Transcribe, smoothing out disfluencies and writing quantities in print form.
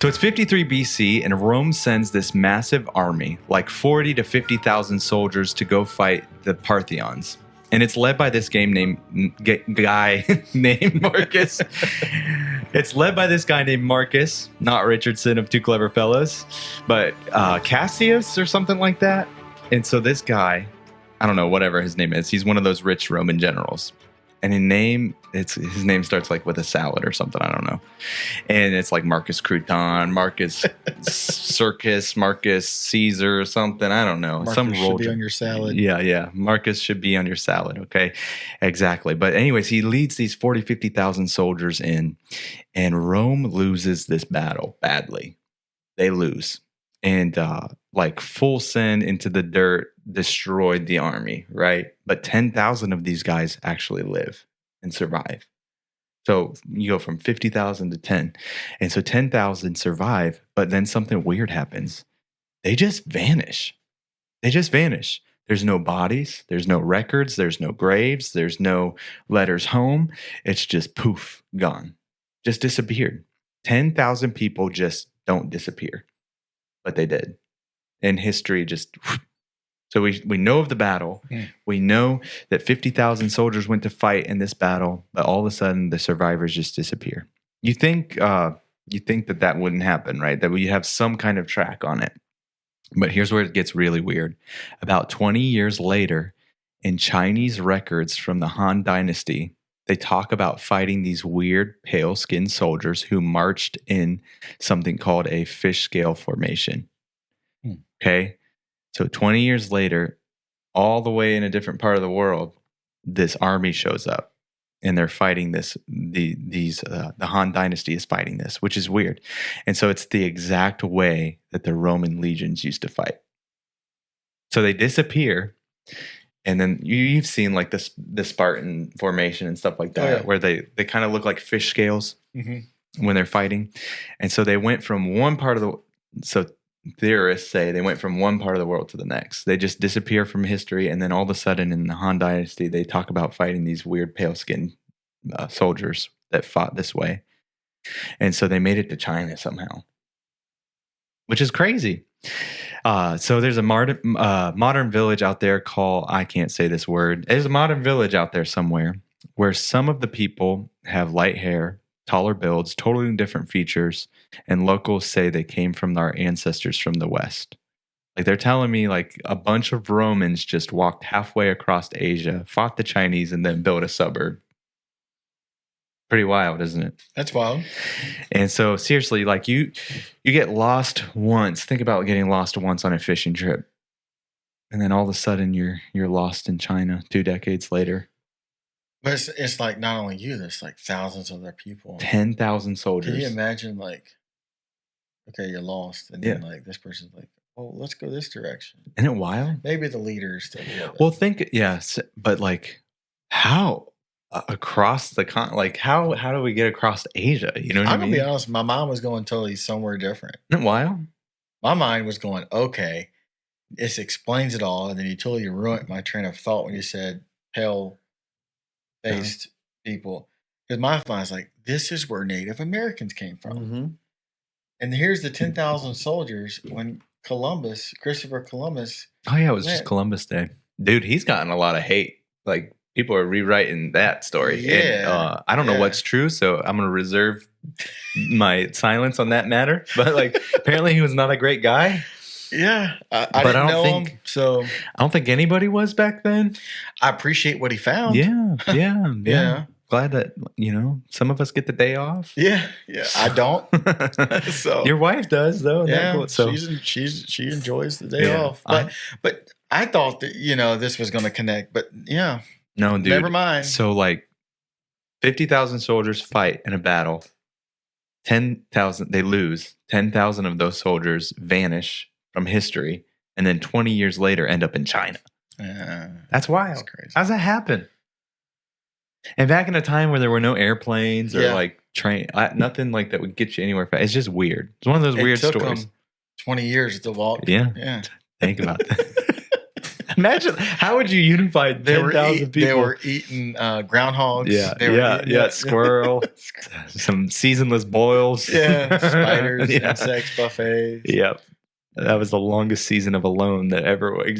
So it's 53 BC, and Rome sends this massive army, like 40 to 50,000 soldiers, to go fight the Parthians. And it's led by this guy named Marcus. It's led by this guy named Marcus, not Richardson of Two Clever Fellows, but Cassius or something like that. And so this guy, I don't know, whatever his name is, he's one of those rich Roman generals. And his name starts like with a salad or something. I don't know. And it's like Marcus Crouton, Marcus Circus, Marcus Caesar or something. I don't know. Marcus Some should be on your salad. Yeah. Marcus should be on your salad. Okay. Exactly. But anyways, he leads these 40, 50,000 soldiers in, and Rome loses this battle badly. They lose. And like full send into the dirt, destroyed the army, right? But 10,000 of these guys actually live and survive. So you go from 50,000 to 10. And so 10,000 survive, but then something weird happens. They just vanish. There's no bodies, there's no records, there's no graves, there's no letters home. It's just poof, gone. Just disappeared. 10,000 people just don't disappear. But they did. And history just... So we know of the battle. We know that 50,000 soldiers went to fight in this battle, but all of a sudden the survivors just disappear. You think that wouldn't happen, right? That we have some kind of track on it. But here's where it gets really weird. About 20 years later, in Chinese records from the Han Dynasty, they talk about fighting these weird pale-skinned soldiers who marched in something called a fish scale formation. Okay? So 20 years later, all the way in a different part of the world, this army shows up, and they're fighting this. The Han Dynasty is fighting this, which is weird. And so it's the exact way that the Roman legions used to fight. So they disappear. And then you've seen like the Spartan formation and stuff like that, where they kind of look like fish scales when they're fighting. And so they went from one part of the... So theorists say they went from one part of the world to the next. They just disappear from history. And then all of a sudden in the Han Dynasty, they talk about fighting these weird pale-skinned soldiers that fought this way. And so they made it to China somehow, which is crazy. So there's a modern village out there called, I can't say this word. There's a modern village out there somewhere where some of the people have light hair, taller builds, totally different features, and locals say they came from our ancestors from the West. Like they're telling me like a bunch of Romans just walked halfway across Asia, fought the Chinese, and then built a suburb. Pretty wild, isn't it? That's wild. And so seriously, like you get lost once. Think about getting lost once on a fishing trip. And then all of a sudden you're lost in China 2 decades later. But it's like not only you, there's like thousands of other people. 10,000 soldiers. Can you imagine like, okay, you're lost. And then like this person's like, oh, let's go this direction. Isn't it wild? Maybe the leaders still do it. Well, yes, but like how across the like how do we get across Asia? You know what I mean? I'm gonna be honest, my mind was going totally somewhere different. Isn't it wild? My mind was going, okay, this explains it all, and then you totally ruined my train of thought when you said pale-faced people. Because my mind is like, this is where Native Americans came from. And here's the 10,000 soldiers when Christopher Columbus. Oh yeah, it was just Columbus Day. Dude, he's gotten a lot of hate. Like people are rewriting that story. Yeah. And I don't know what's true, so I'm going to reserve my silence on that matter. But like apparently he was not a great guy. Yeah, I didn't know him, so I don't think anybody was back then. I appreciate what he found. Yeah. Glad that some of us get the day off. Yeah. I don't. So your wife does, though. Yeah, so she enjoys the day off. But I thought that this was going to connect. But yeah, no, dude. Never mind. So like 50,000 soldiers fight in a battle. 10,000 they lose. 10,000 of those soldiers vanish from history, and then 20 years later end up in China. That's wild. That's crazy. How's that happen? And back in a time where there were no airplanes or like train, nothing like that would get you anywhere fast. It's just weird. It's one of those weird stories. 20 years to walk. Yeah. Think about that. Imagine, how would you unify 10,000 people? They were eating groundhogs. Squirrel, some seasonless boils. Yeah, spiders, insects, buffets. Yep. That was the longest season of Alone that ever